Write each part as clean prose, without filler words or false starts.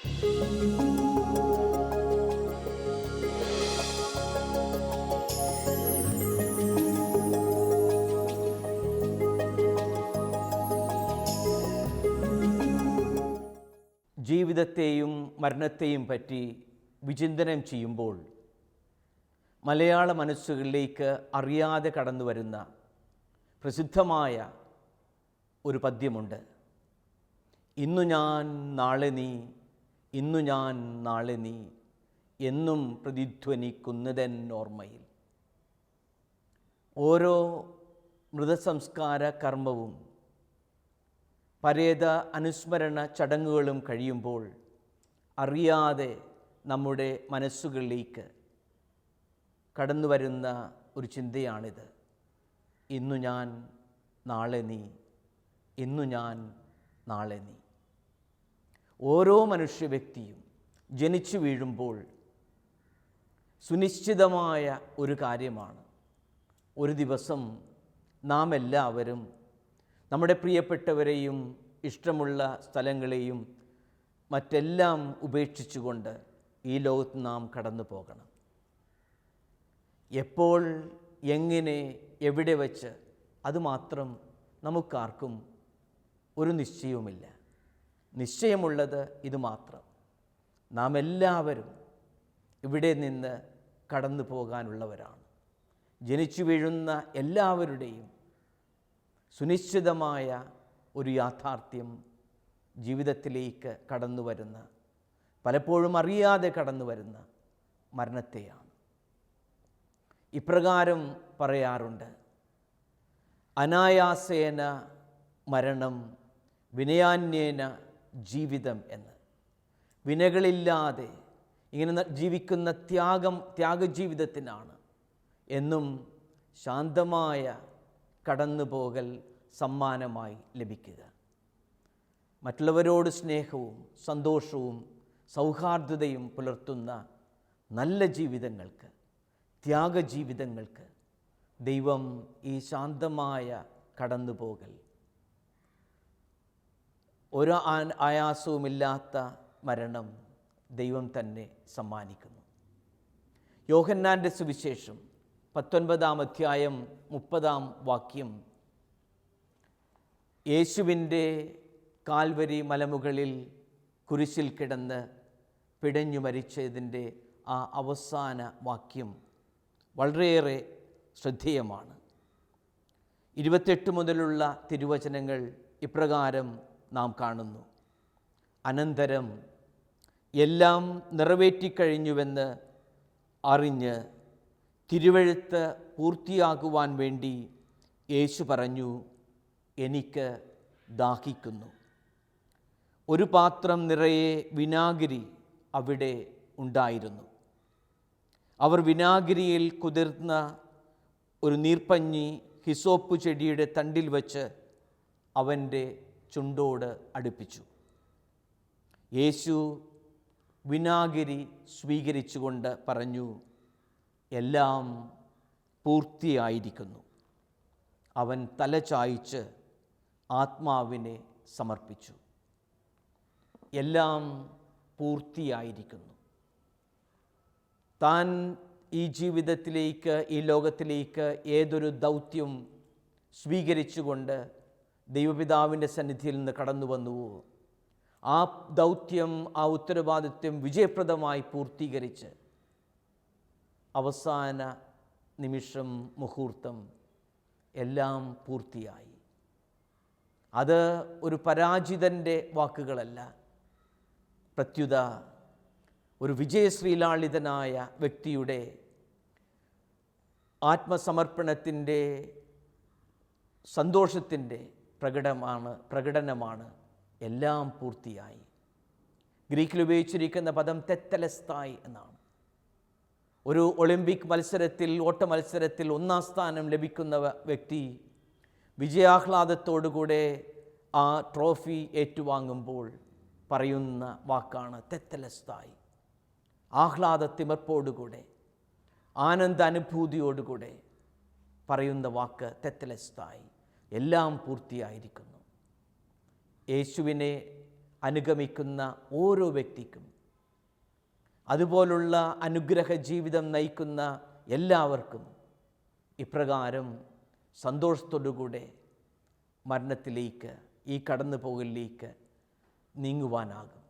ജീവിതത്തെയും മരണത്തെയും പറ്റി വിചിന്തനം ചെയ്യുമ്പോൾ മലയാള മനസ്സുകളിലേക്ക് അറിയാതെ കടന്നു വരുന്ന പ്രസിദ്ധമായ ഒരു പദ്യമുണ്ട്. ഇന്നു ഞാൻ നാളെ നീ, ഇന്നു ഞാൻ നാളെ നീ, എന്നും പ്രതിധ്വനിക്കുന്നതൻ ഓർമ്മയിൽ. ഓരോ മൃതസംസ്കാര കർമ്മവും പരേത അനുസ്മരണ ചടങ്ങുകളും കഴിയുമ്പോൾ അറിയാതെ നമ്മുടെ മനസ്സുകളിലേക്ക് കടന്നു വരുന്ന ഒരു ചിന്തയാണിത്. ഇന്നു ഞാൻ നാളെ നീ, ഇന്നു ഞാൻ നാളെ നീ. ഓരോ മനുഷ്യ വ്യക്തിയും ജനിച്ചു വീഴുമ്പോൾ സുനിശ്ചിതമായ ഒരു കാര്യമാണ്. ഒരു ദിവസം നാം എല്ലാവരും നമ്മുടെ പ്രിയപ്പെട്ടവരെയും ഇഷ്ടമുള്ള സ്ഥലങ്ങളെയും മറ്റെല്ലാം ഉപേക്ഷിച്ചുകൊണ്ട് ഈ ലോകത്ത് നാം കടന്നു പോകണം. എപ്പോൾ, എങ്ങനെ, എവിടെ വച്ച് അതുമാത്രം നമുക്കാർക്കും ഒരു നിശ്ചയവുമില്ല. നിശ്ചയമുള്ളത് ഇതുമാത്രം: നാം എല്ലാവരും ഇവിടെ നിന്ന് കടന്നു പോകാനുള്ളവരാണ്. ജനിച്ചു വീഴുന്ന എല്ലാവരുടെയും സുനിശ്ചിതമായ ഒരു യാഥാർത്ഥ്യം ജീവിതത്തിലേക്ക് കടന്നു വരുന്ന, പലപ്പോഴും അറിയാതെ കടന്നു വരുന്ന മരണത്തെയാണ്. ഇപ്രകാരം പറയാറുണ്ട്: അനായാസേന മരണം, വിനയാന്യേന ജീവിതം എന്ന്. വിനകളില്ലാതെ ഇങ്ങനെ ജീവിക്കുന്ന ത്യാഗജീവിതത്തിനാണ് എന്നും ശാന്തമായ കടന്നുപോകൽ സമ്മാനമായി ലഭിക്കുക. മറ്റുള്ളവരോട് സ്നേഹവും സന്തോഷവും സൗഹാർദ്ദതയും പുലർത്തുന്ന നല്ല ജീവിതങ്ങൾക്ക്, ത്യാഗജീവിതങ്ങൾക്ക് ദൈവം ഈ ശാന്തമായ കടന്നുപോകൽ, ഒരു ആയാസവുമില്ലാത്ത മരണം ദൈവം തന്നെ സമ്മാനിക്കുന്നു. യോഹന്നാൻ്റെ സുവിശേഷം 19-ാം അധ്യായം 30-ാം വാക്യം യേശുവിൻ്റെ കാൽവരി മലമുകളിൽ കുരിശിൽ കിടന്ന് പിടഞ്ഞു മരിച്ചതിൻ്റെ ആ അവസാന വാക്യം വളരെയേറെ ശ്രദ്ധേയമാണ്. 28 മുതലുള്ള തിരുവചനങ്ങൾ ഇപ്രകാരം നാം കാണുന്നു: അനന്തരം എല്ലാം നിറവേറ്റിക്കഴിഞ്ഞുവെന്ന് അറിഞ്ഞ് തിരുവെഴുത്ത് പൂർത്തിയാകുവാൻ വേണ്ടി യേശു പറഞ്ഞു, എനിക്ക് ദാഹിക്കുന്നു. ഒരു പാത്രം നിറയെ വിനാഗിരി അവിടെ ഉണ്ടായിരുന്നു. അവർ വിനാഗിരിയിൽ കുതിർന്ന ഒരു നീർപ്പഞ്ഞി ഹിസോപ്പ് ചെടിയുടെ തണ്ടിൽ വച്ച് അവൻ്റെ ചുണ്ടോട് അടുപ്പിച്ചു. യേശു വിനാഗിരി സ്വീകരിച്ചുകൊണ്ട് പറഞ്ഞു, എല്ലാം പൂർത്തിയായിരിക്കുന്നു. അവൻ തല ചായ്ച്ച് ആത്മാവിനെ സമർപ്പിച്ചു. എല്ലാം പൂർത്തിയായിരിക്കുന്നു. താൻ ഈ ജീവിതത്തിലേക്ക്, ഈ ലോകത്തിലേക്ക് ഏതൊരു ദൗത്യം സ്വീകരിച്ചുകൊണ്ട് ദൈവപിതാവിൻ്റെ സന്നിധിയിൽ നിന്ന് കടന്നു വന്നുവോ, ആ ദൗത്യം, ആ ഉത്തരവാദിത്വം വിജയപ്രദമായി പൂർത്തീകരിച്ച് അവസാന നിമിഷം, മുഹൂർത്തം എല്ലാം പൂർത്തിയായി. അത് ഒരു പരാജിതൻ്റെ വാക്കുകളല്ല, പ്രത്യുത ഒരു വിജയശ്രീലാളിതനായ വ്യക്തിയുടെ ആത്മസമർപ്പണത്തിൻ്റെ, സന്തോഷത്തിൻ്റെ പ്രകടനമാണ് എല്ലാം പൂർത്തിയായി. ഗ്രീക്കിൽ ഉപയോഗിച്ചിരിക്കുന്ന പദം തെത്തലസ്തായി എന്നാണ്. ഒരു ഒളിമ്പിക് മത്സരത്തിൽ, ഓട്ട മത്സരത്തിൽ 1-ാം സ്ഥാനം ലഭിക്കുന്ന വ്യക്തി വിജയാഹ്ലാദത്തോടുകൂടെ ആ ട്രോഫി ഏറ്റുവാങ്ങുമ്പോൾ പറയുന്ന വാക്കാണ് തെത്തലസ്തായി. ആഹ്ലാദത്തിമർപ്പോടുകൂടെ, ആനന്ദ അനുഭൂതിയോടുകൂടെ പറയുന്ന വാക്ക് തെത്തലസ്തായി. എല്ലാം പൂർത്തിയായിരിക്കുന്നു. യേശുവിനെ അനുഗമിക്കുന്ന ഓരോ വ്യക്തിക്കും, അതുപോലുള്ള അനുഗ്രഹ ജീവിതം നയിക്കുന്ന എല്ലാവർക്കും ഇപ്രകാരം സന്തോഷത്തോടുകൂടെ മരണത്തിലേക്ക്, ഈ കടന്നു പോകലിലേക്ക് നീങ്ങുവാനാകും.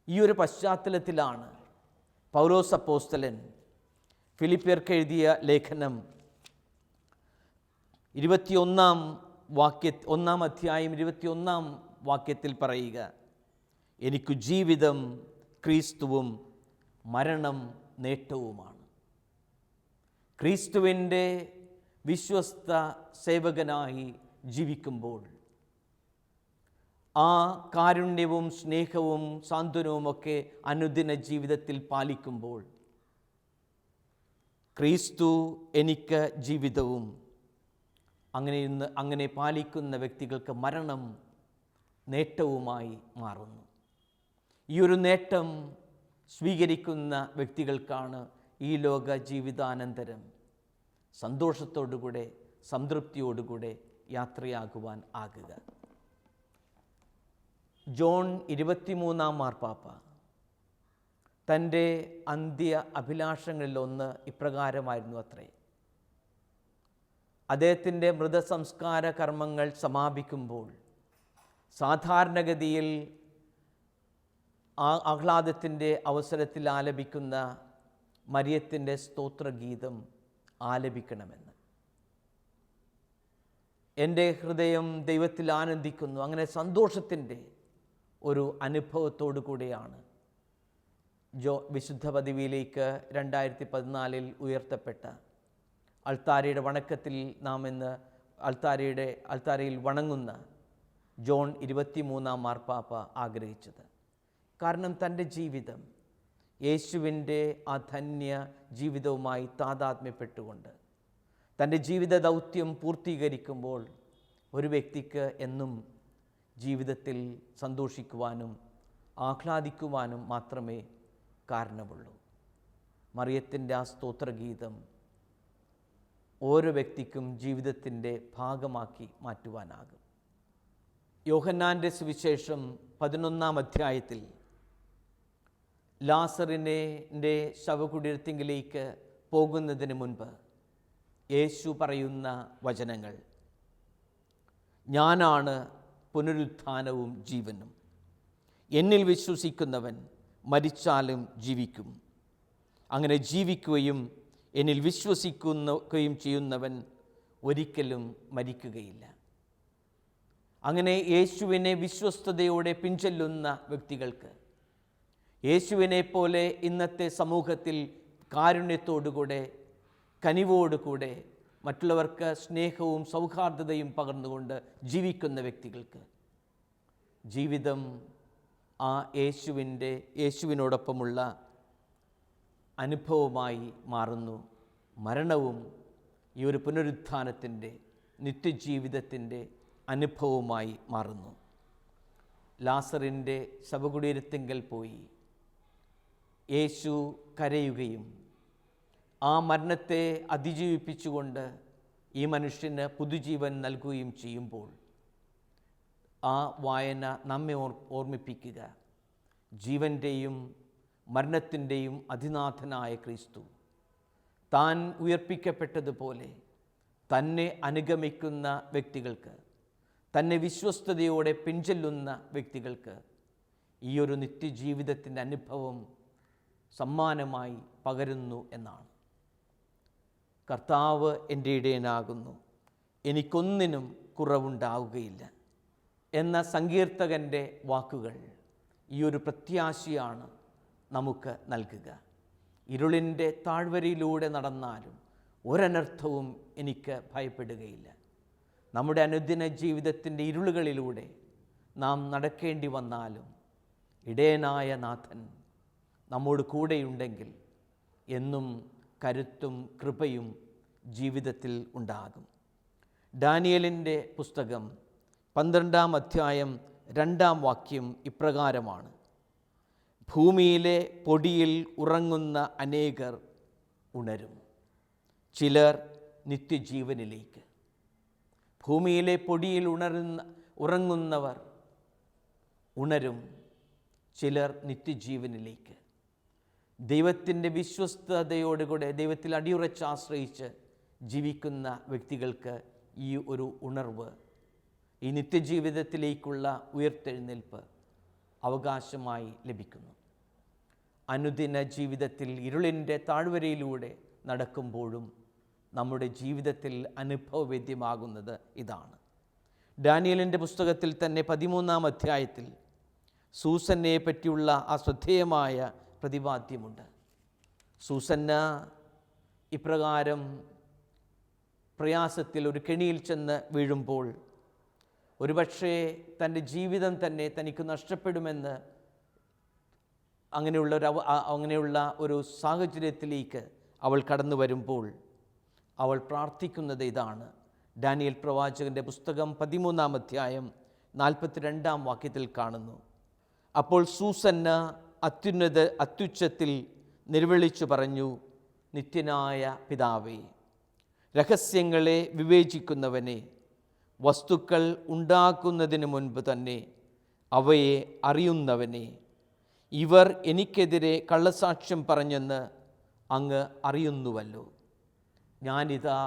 ഈ ഒരു പശ്ചാത്തലത്തിലാണ് പൗലോസ് അപ്പോസ്തലൻ ഫിലിപ്പിയർക്ക് എഴുതിയ ലേഖനം 1 അധ്യായം 21 വാക്യത്തിൽ പറയുക, എനിക്കു ജീവിതം ക്രിസ്തുവും മരണം നേട്ടവുമാണ്. ക്രിസ്തുവിൻ്റെ വിശ്വസ്ത സേവകനായി ജീവിക്കുമ്പോൾ, ആ കാരുണ്യവും സ്നേഹവും സാന്ത്വനവുമൊക്കെ അനുദിന ജീവിതത്തിൽ പാലിക്കുമ്പോൾ, ക്രിസ്തു എനിക്ക് ജീവിതവും, അങ്ങനെ പാലിക്കുന്ന വ്യക്തികൾക്ക് മരണം നേട്ടവുമായി മാറുന്നു. ഈ ഒരു നേട്ടം സ്വീകരിക്കുന്ന വ്യക്തികൾക്കാണ് ഈ ലോക ജീവിതാനന്തരം സന്തോഷത്തോടുകൂടെ സംതൃപ്തിയോടുകൂടെ യാത്രയാകുവാൻ ആകുക. ജോൺ 23 മാർപ്പാപ്പ തൻ്റെ അന്ത്യ അഭിലാഷങ്ങളിലൊന്ന് ഇപ്രകാരമായിരുന്നു അത്രേ. അദ്ദേഹത്തിൻ്റെ മൃതസംസ്കാര കർമ്മങ്ങൾ സമാപിക്കുമ്പോൾ സാധാരണഗതിയിൽ ആഹ്ലാദത്തിൻ്റെ അവസരത്തിൽ ആലപിക്കുന്ന മരിയത്തിൻ്റെ സ്തോത്രഗീതം ആലപിക്കണമെന്ന്. എൻ്റെ ഹൃദയം ദൈവത്തിൽ ആനന്ദിക്കുന്നു. അങ്ങനെ സന്തോഷത്തിൻ്റെ ഒരു അനുഭവത്തോടു കൂടെയാണ് വിശുദ്ധ പദവിയിലേക്ക് 2014 ഉയർത്തപ്പെട്ട അൾത്താരയുടെ വണക്കത്തിൽ നാം ഇന്ന് അൾത്താരയിൽ വണങ്ങുന്ന ജോൺ 23 മാർപ്പാപ്പ ആഗ്രഹിച്ചത്. കാരണം തൻ്റെ ജീവിതം യേശുവിൻ്റെ ആ ധന്യ ജീവിതവുമായി താതാത്മ്യപ്പെട്ടുകൊണ്ട് തൻ്റെ ജീവിത ദൗത്യം പൂർത്തീകരിക്കുമ്പോൾ ഒരു വ്യക്തിക്ക് എന്നും ജീവിതത്തിൽ സന്തോഷിക്കുവാനും ആഹ്ലാദിക്കുവാനും മാത്രമേ കാരണമുള്ളൂ. മറിയത്തിൻ്റെ ആ സ്തോത്രഗീതം ഓരോ വ്യക്തിക്കും ജീവിതത്തിൻ്റെ ഭാഗമാക്കി മാറ്റുവാനാകും. യോഹന്നാൻ്റെ സുവിശേഷം 11 അധ്യായത്തിൽ ലാസറിൻ്റെ ശവകുടീരത്തിങ്കിലേക്ക് പോകുന്നതിന് മുൻപ് യേശു പറയുന്ന വചനങ്ങൾ, ഞാനാണ് പുനരുത്ഥാനവും ജീവനും, എന്നിൽ വിശ്വസിക്കുന്നവൻ മരിച്ചാലും ജീവിക്കും, അങ്ങനെ ജീവിക്കുകയും എന്നിൽ വിശ്വസിക്കുകയും ചെയ്യുന്നവൻ ഒരിക്കലും മരിക്കുകയില്ല. അങ്ങനെ യേശുവിനെ വിശ്വസ്തയോടെ പിൻചെല്ലുന്ന വ്യക്തികൾക്ക് യേശുവിനെ പോലെ ഇന്നത്തെ സമൂഹത്തിൽ കാരുണ്യത്തോടുകൂടെ കനിവോടുകൂടെ മറ്റുള്ളവർക്ക് സ്നേഹവും സൗഹാർദ്ദതയും പകർന്നുകൊണ്ട് ജീവിക്കുന്ന വ്യക്തികൾക്ക് ജീവിതം ആ യേശുവിനോടൊപ്പമുള്ള അനുഭവമായി മാറുന്നു. മരണവും ഈ ഒരു പുനരുത്ഥാനത്തിൻ്റെ നിത്യജീവിതത്തിൻ്റെ അനുഭവമായി മാറുന്നു. ലാസറിൻ്റെ ശവകുടീരത്തിങ്കൽ പോയി യേശു കരയുകയും ആ മരണത്തെ അതിജീവിപ്പിച്ചുകൊണ്ട് ഈ മനുഷ്യന് പുതുജീവൻ നൽകുകയും ചെയ്യുമ്പോൾ ആ വായന നമ്മെ ഓർമ്മിപ്പിക്കുക, ജീവൻ്റെയും മരണത്തിൻ്റെയും അതിനാഥനായ ക്രിസ്തു താൻ ഉയർപ്പിക്കപ്പെട്ടതുപോലെ തന്നെ അനുഗമിക്കുന്ന വ്യക്തികൾക്ക്, തന്നെ വിശ്വസ്തയോടെ പിൻചെല്ലുന്ന വ്യക്തികൾക്ക് ഈ ഒരു നിത്യജീവിതത്തിൻ്റെ അനുഭവം സമ്മാനമായി പകരുന്നു എന്നാണ്. കർത്താവ് എൻ്റെ ഇടയനാകുന്നു, എനിക്കൊന്നിനും കുറവുണ്ടാവുകയില്ല എന്ന സങ്കീർത്തകൻ്റെ വാക്കുകൾ ഈ ഒരു പ്രത്യാശയാണ് നമുക്ക് നൽകുക. ഇരുളിൻ്റെ താഴ്വരയിലൂടെ നടന്നാലും ഒരനർത്ഥവും എനിക്ക് ഭയപ്പെടുകയില്ല. നമ്മുടെ അനുദിന ജീവിതത്തിൻ്റെ ഇരുളുകളിലൂടെ നാം നടക്കേണ്ടി വന്നാലും ഇടയനായ നാഥൻ നമ്മോട് കൂടെയുണ്ടെങ്കിൽ എന്നും കരുത്തും കൃപയും ജീവിതത്തിൽ ഉണ്ടാകും. ഡാനിയേലിൻ്റെ പുസ്തകം 12 അധ്യായം 2 വാക്യം ഇപ്രകാരമാണ്, ഭൂമിയിലെ പൊടിയിൽ ഉറങ്ങുന്ന അനേകർ ഉണരും, ചിലർ നിത്യജീവനിലേക്ക്. ഭൂമിയിലെ പൊടിയിൽ ഉറങ്ങുന്നവർ ഉണരും, ചിലർ നിത്യജീവനിലേക്ക്. ദൈവത്തിൻ്റെ വിശ്വസ്തതയോടുകൂടെ ദൈവത്തിൽ അടിയുറച്ച് ആശ്രയിച്ച് ജീവിക്കുന്ന വ്യക്തികൾക്ക് ഈ ഒരു ഉണർവ്, ഈ നിത്യജീവിതത്തിലേക്കുള്ള ഉയർത്തെഴുന്നേൽപ്പ് അവകാശമായി ലഭിക്കുന്നു. അനുദിന ജീവിതത്തിൽ ഇരുളിൻ്റെ താഴ്വരയിലൂടെ നടക്കുമ്പോഴും നമ്മുടെ ജീവിതത്തിൽ അനുഭവവേദ്യമാകുന്നത് ഇതാണ്. ഡാനിയേലിൻ്റെ പുസ്തകത്തിൽ തന്നെ 13-ാം അധ്യായത്തിൽ സൂസന്നയെ പറ്റിയുള്ള ആ ശ്രദ്ധേയമായ പ്രതിപാദ്യമുണ്ട്. സൂസന്ന ഇപ്രകാരം പ്രയാസത്തിൽ ഒരു കെണിയിൽ ചെന്ന് വീഴുമ്പോൾ ഒരുപക്ഷേ തൻ്റെ ജീവിതം തന്നെ തനിക്ക് നഷ്ടപ്പെടുമെന്ന് അങ്ങനെയുള്ള ഒരു സാഹചര്യത്തിലേക്ക് അവൾ കടന്നു വരുമ്പോൾ അവൾ പ്രാർത്ഥിക്കുന്നത് ഇതാണ്. ഡാനിയേൽ പ്രവാചകൻ്റെ പുസ്തകം 13-ാം അധ്യായം 42-ാം വാക്യത്തിൽ കാണുന്നു. അപ്പോൾ സൂസന്ന അത്യുച്ചത്തിൽ നിലവിളിച്ചു പറഞ്ഞു, നിത്യനായ പിതാവേ, രഹസ്യങ്ങളെ വിവേചിക്കുന്നവനെ, വസ്തുക്കൾ ഉണ്ടാക്കുന്നതിന് മുൻപ് തന്നെ അവയെ അറിയുന്നവനെ, ഇവർ എനിക്കെതിരെ കള്ളസാക്ഷ്യം പറഞ്ഞെന്ന് അങ്ങ് അറിയുന്നുവല്ലോ. ഞാനിതാ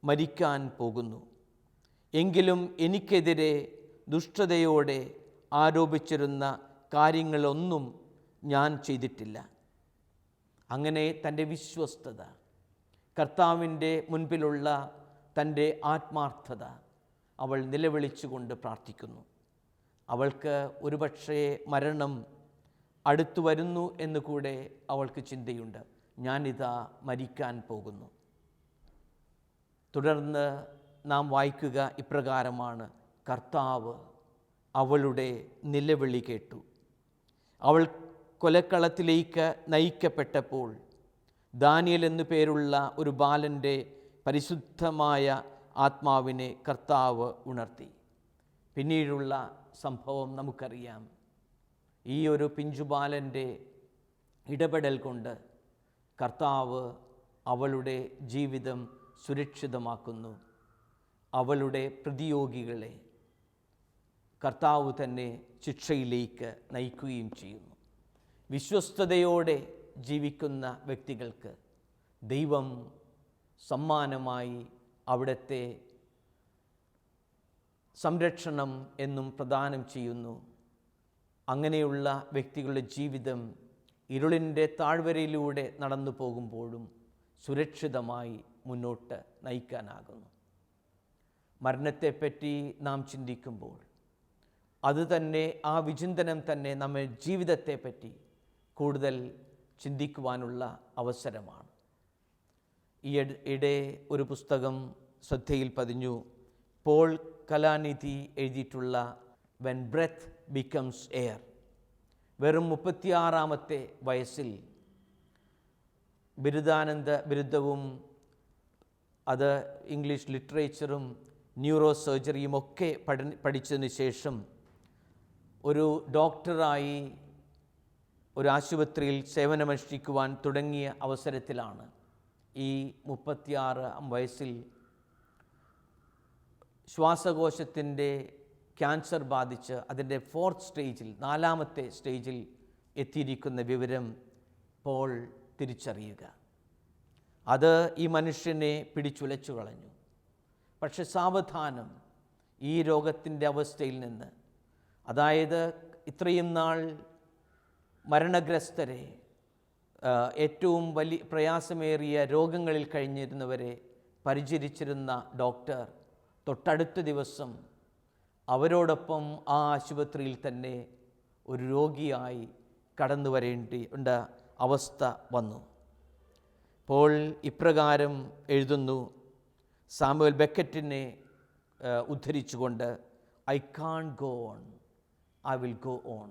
മരിക്കാൻ പോകുന്നു. എങ്കിലും എനിക്കെതിരെ ദുഷ്ടതയോടെ ആരോപിച്ചിരുന്ന കാര്യങ്ങളൊന്നും ഞാൻ ചെയ്തിട്ടില്ല. അങ്ങനെ തൻ്റെ വിശ്വസ്തത, കർത്താവിൻ്റെ മുൻപിലുള്ള തൻ്റെ ആത്മാർത്ഥത അവൾ നിലവിളിച്ചുകൊണ്ട് പ്രാർത്ഥിക്കുന്നു. അവൾക്ക് ഒരുപക്ഷേ മരണം അടുത്തു വരുന്നു എന്ന് കൂടെ അവൾക്ക് ചിന്തയുണ്ട്. ഞാനിതാ മരിക്കാൻ പോകുന്നു. തുടർന്ന് നാം വായിക്കുക ഇപ്രകാരമാണ്: കർത്താവ് അവളുടെ നിലവിളി കേട്ടു. അവൾ കൊലക്കളത്തിലേക്ക് നയിക്കപ്പെട്ടപ്പോൾ ദാനിയേൽ എന്നു പേരുള്ള ഒരു ബാലൻ്റെ പരിശുദ്ധമായ ആത്മാവിനെ കർത്താവ് ഉണർത്തി. പിന്നീടുള്ള സംഭവം നമുക്കറിയാം. ഈ ഒരു പിഞ്ചുബാലൻ്റെ ഇടപെടൽ കൊണ്ട് കർത്താവ് അവളുടെ ജീവിതം സുരക്ഷിതമാക്കുന്നു. അവളുടെ പ്രതിയോഗികളെ കർത്താവ് തന്നെ ശിക്ഷയിലേക്ക് നയിക്കുകയും ചെയ്യുന്നു. വിശ്വസ്തയോടെ ജീവിക്കുന്ന വ്യക്തികൾക്ക് ദൈവം സമ്മാനമായി അവിടുത്തെ സംരക്ഷണം എന്നും പ്രദാനം ചെയ്യുന്നു. അങ്ങനെയുള്ള വ്യക്തികളുടെ ജീവിതം ഇരുളിൻ്റെ താഴ്വരയിലൂടെ നടന്നു പോകുമ്പോഴും സുരക്ഷിതമായി മുന്നോട്ട് നയിക്കാനാകുന്നു. മരണത്തെപ്പറ്റി നാം ചിന്തിക്കുമ്പോൾ അതുതന്നെ, ആ വിചിന്തനം തന്നെ നമ്മെ ജീവിതത്തെപ്പറ്റി കൂടുതൽ ചിന്തിക്കുവാനുള്ള അവസരമാണ്. ഈയിടെ ഒരു പുസ്തകം ശ്രദ്ധയിൽ പതിഞ്ഞു. പോൾ കലാനിധി എഴുതിയിട്ടുള്ള വെൻ ബ്രെത്ത് ബിക്കംസ് എയർ. വെറും 36-ാമത്തെ വയസ്സിൽ ബിരുദാനന്ദ ബിരുദവും അത് ഇംഗ്ലീഷ് ലിറ്ററേച്ചറും ന്യൂറോ സർജറിയും ഒക്കെ പഠിച്ചതിന് ശേഷം ഒരു ഡോക്ടറായി ഒരു ആശുപത്രിയിൽ സേവനമനുഷ്ഠിക്കുവാൻ തുടങ്ങിയ അവസരത്തിലാണ് ഈ 36-ാം വയസ്സിൽ ശ്വാസകോശത്തിൻ്റെ ക്യാൻസർ ബാധിച്ച് അതിൻ്റെ 4th സ്റ്റേജിൽ, 4ാമത്തെ സ്റ്റേജിൽ എത്തിയിരിക്കുന്ന വിവരം പോൾ തിരിച്ചറിയുക. അത് ഈ മനുഷ്യനെ പിടിച്ചുലച്ചു കളഞ്ഞു. പക്ഷെ സാവധാനം ഈ രോഗത്തിൻ്റെ അവസ്ഥയിൽ നിന്ന്, അതായത് ഇത്രയും നാൾ മരണഗ്രസ്തരെ, ഏറ്റവും വലിയ പ്രയാസമേറിയ രോഗങ്ങളിൽ കഴിഞ്ഞിരുന്നവരെ പരിചരിച്ചിരുന്ന ഡോക്ടർ തൊട്ടടുത്ത ദിവസം അവരോടൊപ്പം ആ ആശുപത്രിയിൽ തന്നെ ഒരു രോഗിയായി കടന്നു വരേണ്ട അവസ്ഥ വന്നു. പോൾ ഇപ്രകാരം എഴുതുന്നു, സാമുവൽ ബെക്കറ്റിനെ ഉദ്ധരിച്ചുകൊണ്ട്: I can't go on, I will go on.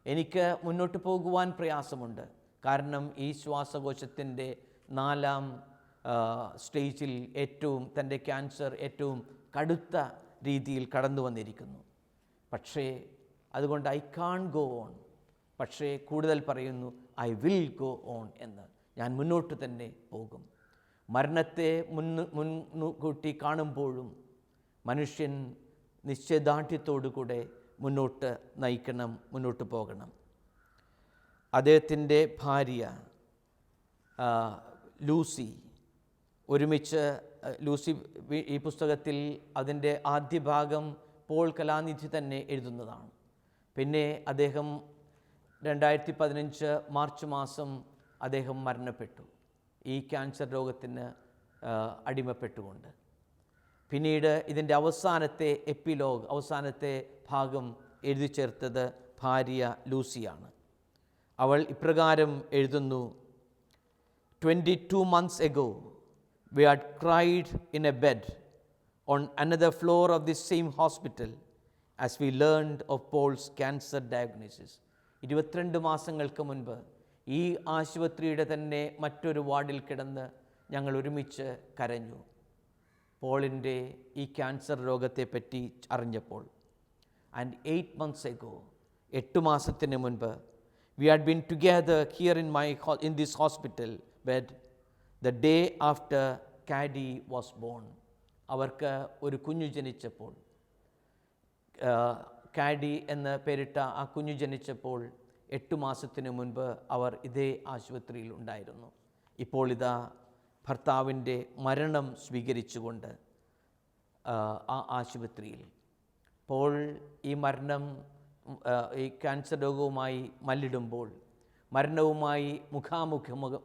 എനിക്ക് മുന്നോട്ട് പോകുവാൻ പ്രയാസമുണ്ട്. കാരണം ഈ ശ്വാസകോശത്തിൻ്റെ 4ാം സ്റ്റേജിൽ തൻ്റെ ക്യാൻസർ ഏറ്റവും കടുത്ത രീതിയിൽ കടന്നു വന്നിരിക്കുന്നു. പക്ഷേ അതുകൊണ്ട് ഐ കാൺട്ട് ഗോ ഓൺ. പക്ഷേ കൂടുതൽ പറയുന്നു ഐ വിൽ ഗോ ഓൺ എന്ന്. ഞാൻ മുന്നോട്ട് തന്നെ പോകും. മരണത്തെ മുൻകൂട്ടി കാണുമ്പോഴും മനുഷ്യൻ നിശ്ചയദാർഢ്യത്തോടുകൂടെ മുന്നോട്ട് നയിക്കണം, മുന്നോട്ട് പോകണം. അദ്ദേഹത്തിൻ്റെ ഭാര്യ ലൂസി ഒരുമിച്ച്, ലൂസി ഈ പുസ്തകത്തിൽ അതിൻ്റെ ആദ്യ ഭാഗം പോൾ കലാനിധി തന്നെ എഴുതുന്നതാണ്. പിന്നെ അദ്ദേഹം 2015 മാർച്ച് മാസം അദ്ദേഹം മരണപ്പെട്ടു, ഈ ക്യാൻസർ രോഗത്തിന് അടിമപ്പെട്ടുകൊണ്ട്. പിന്നീട് ഇതിൻ്റെ അവസാനത്തെ എപ്പിലോഗ്, അവസാനത്തെ ഭാഗം എഴുതി ചേർത്തത് ഭാര്യ ലൂസിയാണ്. അവൾ ഇപ്രകാരം എഴുതുന്നു: 22 months ago, we had cried in a bed on another floor of this same hospital as we learned of Paul's cancer diagnosis. 22 മാസങ്ങൾക്ക് മുൻപ് ഈ ആശുപത്രിയുടെ തന്നെ മറ്റൊരു വാർഡിൽ കിടന്ന് ഞങ്ങൾ ഒരുമിച്ച് കരഞ്ഞു, പോളിൻ്റെ ഈ ക്യാൻസർ രോഗത്തെപ്പറ്റി അറിഞ്ഞപ്പോൾ. ആൻഡ് 8 months ago, 8 മാസത്തിന് മുൻപ്, we had been together here in this hospital bed the day after Caddy was born. അവർക്ക് ഒരു കുഞ്ഞു ജനിച്ചപ്പോൾ, കാഡി എന്ന് പേരിട്ട ആ കുഞ്ഞു ജനിച്ചപ്പോൾ 8 മാസത്തിന് മുൻപ് അവർ ഇതേ ആശുപത്രിയിൽ ഉണ്ടായിരുന്നു. ഇപ്പോൾ ഇതാ ഭർത്താവിൻ്റെ മരണം സ്വീകരിച്ചുകൊണ്ട് ആ ആശുപത്രിയിൽ. പോൾ ഈ മരണം, ഈ ക്യാൻസർ രോഗവുമായി മല്ലിടുമ്പോൾ, മരണവുമായി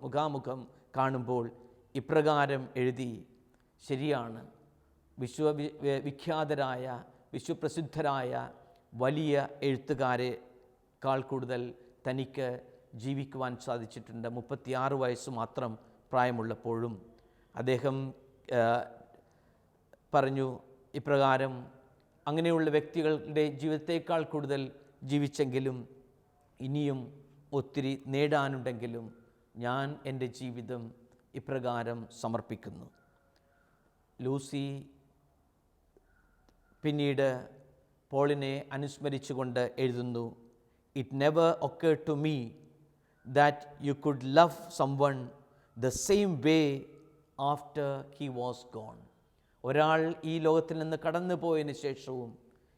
മുഖാമുഖം കാണുമ്പോൾ ഇപ്രകാരം എഴുതി: ശരിയാണ്, വിഖ്യാതരായ വിശ്വപ്രസിദ്ധരായ വലിയ എഴുത്തുകാരെക്കാൾ കൂടുതൽ തനിക്ക് ജീവിക്കുവാൻ സാധിച്ചിട്ടുണ്ട്. 36 വയസ്സ് മാത്രം പ്രായമുള്ളപ്പോഴും അദ്ദേഹം പറഞ്ഞു ഇപ്രകാരം: അങ്ങനെയുള്ള വ്യക്തികളുടെ ജീവിതത്തേക്കാൾ കൂടുതൽ ജീവിച്ചെങ്കിലും ഇനിയും ഒത്തിരി നേടാനുണ്ടെങ്കിലും ഞാൻ എൻ്റെ ജീവിതം ഇപ്രകാരം സമർപ്പിക്കുന്നു. ലൂസി പിന്നീട് പോളിനെ അനുസ്മരിച്ചുകൊണ്ട് എഴുതുന്നു: it never occurred to me that you could love someone the same way after he was gone. ഒരാൾ ഈ ലോകത്തിൽ നിന്ന് കടന്നു പോയതിന് ശേഷവും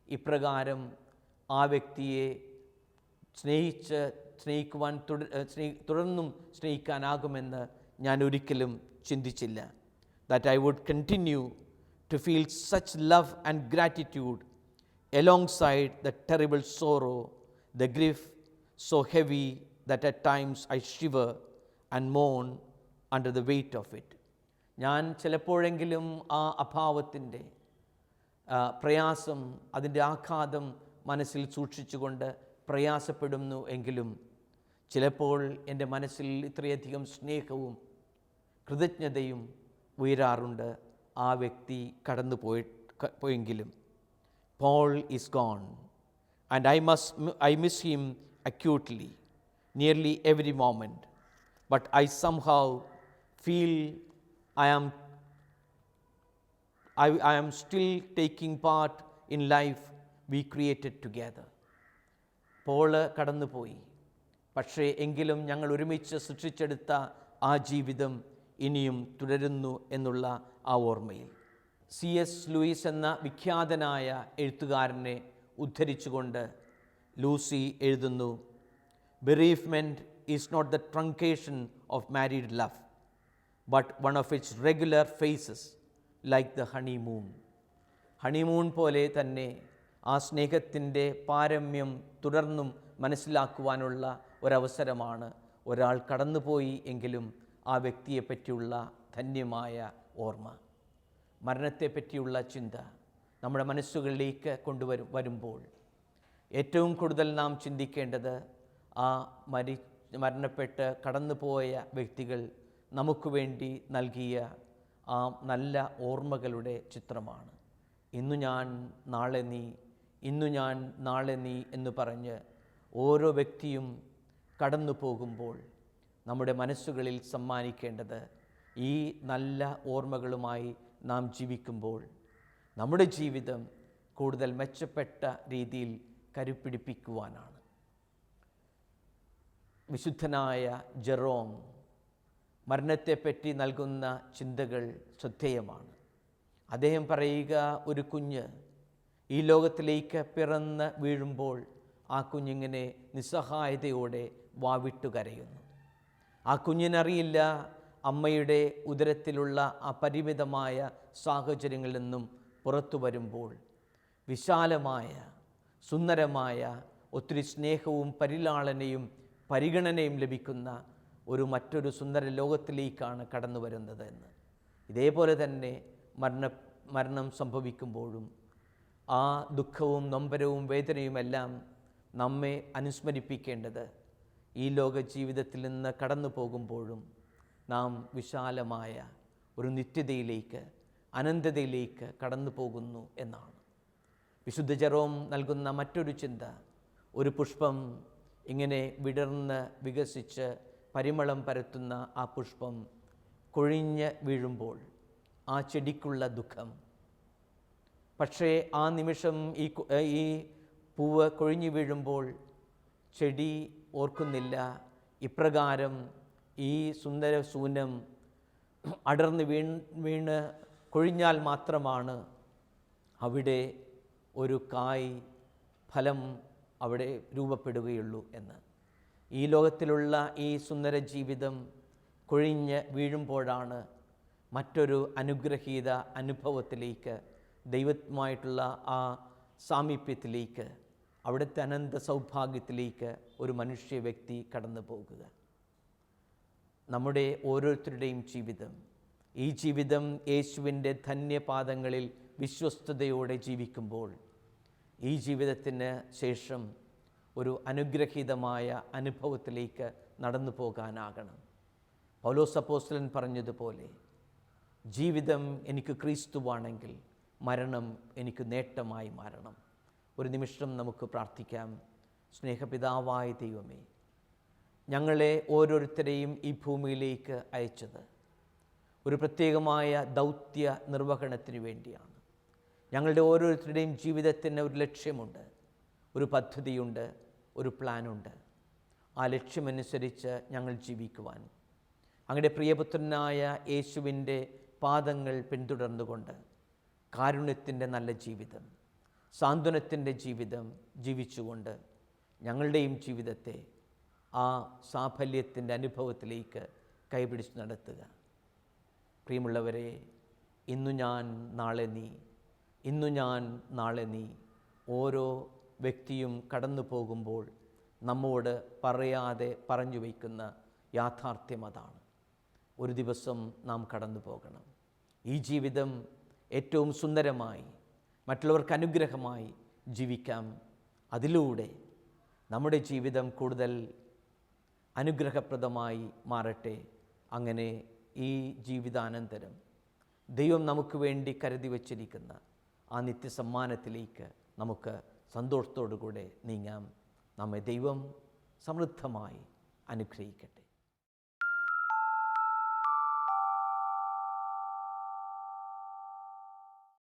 ഇപ്രകാരം ആ വ്യക്തിയെ സ്നേഹിക്കുവാൻ തുടർന്നും സ്നേഹിക്കാനാകുമെന്ന് ഞാൻ ഒരിക്കലും ചിന്തിച്ചില്ല. That I would continue to feel such love and gratitude alongside the terrible sorrow, the grief so heavy that at times I shiver and mourn under the weight of it. ഞാൻ ചിലപ്പോഴെങ്കിലും ആ അഭാവത്തിൻ്റെ പ്രയാസം, അതിൻ്റെ ആഘാതം മനസ്സിൽ സൂക്ഷിച്ചുകൊണ്ട് പ്രയാസപ്പെടുന്നു എങ്കിലും ചിലപ്പോൾ എൻ്റെ മനസ്സിൽ ഇത്രയധികം സ്നേഹവും കൃതജ്ഞതയും ഉയരാറുണ്ട് ആ വ്യക്തി കടന്നു പോയെങ്കിലും. Paul is gone and I miss him acutely, nearly every moment, but I somehow feel I am still taking part in life we created together. Paul കടന്നുപോയി, പക്ഷേ എങ്കിലും ഞങ്ങൾ ഒരുമിച്ച് സൃഷ്ടിച്ചെടുത്ത ആ ജീവിതം ഇനിയും തുടരുന്നു എന്നുള്ള ആ ഓർമ്മയിൽ. C.S. ലൂയിസ് എന്ന വിഖ്യാതനായ എഴുത്തുകാരനെ ഉദ്ധരിച്ചുകൊണ്ട് ലൂസി എഴുതുന്നു: bereavement is not the truncation of married love but one of its regular phases like the honeymoon. Honeymoon പോലെ തന്നെ ആ സ്നേഹത്തിൻ്റെ പാരമ്യം തുടർന്നും മനസ്സിലാക്കുവാനുള്ള ഒരവസരമാണ് ഒരാൾ കടന്നുപോയി എങ്കിലും ആ വ്യക്തിയെപ്പറ്റിയുള്ള ധന്യമായ ഓർമ്മ. മരണത്തെപ്പറ്റിയുള്ള ചിന്ത നമ്മുടെ മനസ്സുകളിലേക്ക് വരുമ്പോൾ ഏറ്റവും കൂടുതൽ നാം ചിന്തിക്കേണ്ടത് ആ മരണപ്പെട്ട് കടന്നുപോയ വ്യക്തികൾ നമുക്ക് വേണ്ടി നൽകിയ ആ നല്ല ഓർമ്മകളുടെ ചിത്രമാണ്. ഇന്നു ഞാൻ നാളെ നീ, ഇന്നു ഞാൻ നാളെ നീ എന്ന് പറഞ്ഞ് ഓരോ വ്യക്തിയും കടന്നു പോകുമ്പോൾ നമ്മുടെ മനസ്സുകളിൽ സമ്മാനിക്കേണ്ടത് ഈ നല്ല ഓർമ്മകളുമായി നാം ജീവിക്കുമ്പോൾ നമ്മുടെ ജീവിതം കൂടുതൽ മെച്ചപ്പെട്ട രീതിയിൽ കരുപ്പിടിപ്പിക്കുവാനാണ്. വിശുദ്ധനായ ജെറോം മരണത്തെപ്പറ്റി നൽകുന്ന ചിന്തകൾ ശ്രദ്ധേയമാണ്. അദ്ദേഹം പറയുക, ഒരു കുഞ്ഞ് ഈ ലോകത്തിലേക്ക് പിറന്ന് വീഴുമ്പോൾ ആ കുഞ്ഞിങ്ങനെ നിസ്സഹായതയോടെ വാവിട്ടു കരയുന്നു. ആ കുഞ്ഞിനറിയില്ല അമ്മയുടെ ഉദരത്തിലുള്ള ആ പരിമിതമായ സാഹചര്യങ്ങളിൽ നിന്നും പുറത്തു വരുമ്പോൾ വിശാലമായ സുന്ദരമായ ഒത്തിരി സ്നേഹവും പരിലാളനയും പരിഗണനയും ലഭിക്കുന്ന മറ്റൊരു സുന്ദര ലോകത്തിലേക്കാണ് കടന്നു വരുന്നത് എന്ന്. ഇതേപോലെ തന്നെ മരണം സംഭവിക്കുമ്പോഴും ആ ദുഃഖവും നൊമ്പരവും വേദനയുമെല്ലാം നമ്മെ അനുസ്മരിപ്പിക്കേണ്ടത് ഈ ലോക ജീവിതത്തിൽ നിന്ന് കടന്നു പോകുമ്പോഴും നാം വിശാലമായ ഒരു നിത്യതയിലേക്ക്, അനന്തതയിലേക്ക് കടന്നു പോകുന്നു എന്നാണ്. വിശുദ്ധ ജെറോം നൽകുന്ന മറ്റൊരു ചിന്ത, ഒരു പുഷ്പം ഇങ്ങനെ വിടർന്ന് വികസിച്ച് പരിമളം പരത്തുന്ന ആ പുഷ്പം കൊഴിഞ്ഞ് വീഴുമ്പോൾ ആ ചെടിക്കുള്ള ദുഃഖം, പക്ഷേ ആ നിമിഷം ഈ പൂവ് കൊഴിഞ്ഞു വീഴുമ്പോൾ ചെടി ഓർക്കുന്നില്ല ഇപ്രകാരം ഈ സുന്ദര സൂനം അടർന്ന് വീണ് കൊഴിഞ്ഞാൽ മാത്രമാണ് അവിടെ ഒരു കായ് ഫലം അവിടെ രൂപപ്പെടുകയുള്ളൂ എന്ന്. ഈ ലോകത്തിലുള്ള ഈ സുന്ദര ജീവിതം കൊഴിഞ്ഞ് വീഴുമ്പോഴാണ് മറ്റൊരു അനുഗ്രഹീത അനുഭവത്തിലേക്ക്, ദൈവവുമായിട്ടുള്ള ആ സാമീപ്യത്തിലേക്ക്, അവിടുത്തെ അനന്ത സൗഭാഗ്യത്തിലേക്ക് ഒരു മനുഷ്യ വ്യക്തി കടന്നു പോകുക. നമ്മുടെ ഓരോരുത്തരുടെയും ജീവിതം, ഈ ജീവിതം യേശുവിൻ്റെ ധന്യപാദങ്ങളിൽ വിശ്വസ്തയോടെ ജീവിക്കുമ്പോൾ ഈ ജീവിതത്തിന് ശേഷം ഒരു അനുഗ്രഹീതമായ അനുഭവത്തിലേക്ക് നടന്നു പോകാനാകണം. പൗലോസ് അപ്പോസ്തലൻ പറഞ്ഞതുപോലെ, ജീവിതം എനിക്ക് ക്രിസ്തുവാണെങ്കിൽ മരണം എനിക്ക് നേട്ടമായി മാറണം. ഒരു നിമിഷം നമുക്ക് പ്രാർത്ഥിക്കാം. സ്നേഹപിതാവായ ദൈവമേ, ഞങ്ങളെ ഓരോരുത്തരെയും ഈ ഭൂമിയിലേക്ക് അയച്ചത് ഒരു പ്രത്യേകമായ ദൗത്യ നിർവഹണത്തിന് വേണ്ടിയാണ്. ഞങ്ങളുടെ ഓരോരുത്തരുടെയും ജീവിതത്തിന് ഒരു ലക്ഷ്യമുണ്ട്, ഒരു പദ്ധതിയുണ്ട്, ഒരു പ്ലാനുണ്ട്. ആ ലക്ഷ്യമനുസരിച്ച് ഞങ്ങൾ ജീവിക്കുവാൻ അങ്ങയുടെ പ്രിയപുത്രനായ യേശുവിൻ്റെ പാദങ്ങൾ പിന്തുടർന്നുകൊണ്ട് കാരുണ്യത്തിൻ്റെ നല്ല ജീവിതം, സാന്ത്വനത്തിൻ്റെ ജീവിതം ജീവിച്ചുകൊണ്ട് ഞങ്ങളുടെയും ജീവിതത്തെ ആ സാഫല്യത്തിൻ്റെ അനുഭവത്തിലേക്ക് കൈപിടിച്ച് നടത്തുക. പ്രിയമുള്ളവരെ, ഇന്നു ഞാൻ നാളെ നീ, ഇന്നു ഞാൻ നാളെ നീ, ഓരോ വ്യക്തിയും കടന്നു പോകുമ്പോൾ നമ്മോട് പറയാതെ പറഞ്ഞു വയ്ക്കുന്ന യാഥാർത്ഥ്യം അതാണ്. ഒരു ദിവസം നാം കടന്നു പോകണം. ഈ ജീവിതം ഏറ്റവും സുന്ദരമായി, മറ്റുള്ളവർക്ക് അനുഗ്രഹമായി ജീവിക്കാം. അതിലൂടെ നമ്മുടെ ജീവിതം കൂടുതൽ അനുഗ്രഹപ്രദമായി മാറട്ടെ. അങ്ങനെ ഈ ജീവിതാനന്തരം ദൈവം നമുക്ക് വേണ്ടി കരുതി വച്ചിരിക്കുന്ന ആ നിത്യസമ്മാനത്തിലേക്ക് നമുക്ക് സന്തോഷത്തോടു കൂടെ നീങ്ങാം. നമ്മെ ദൈവം സമൃദ്ധമായി അനുഗ്രഹിക്കട്ടെ.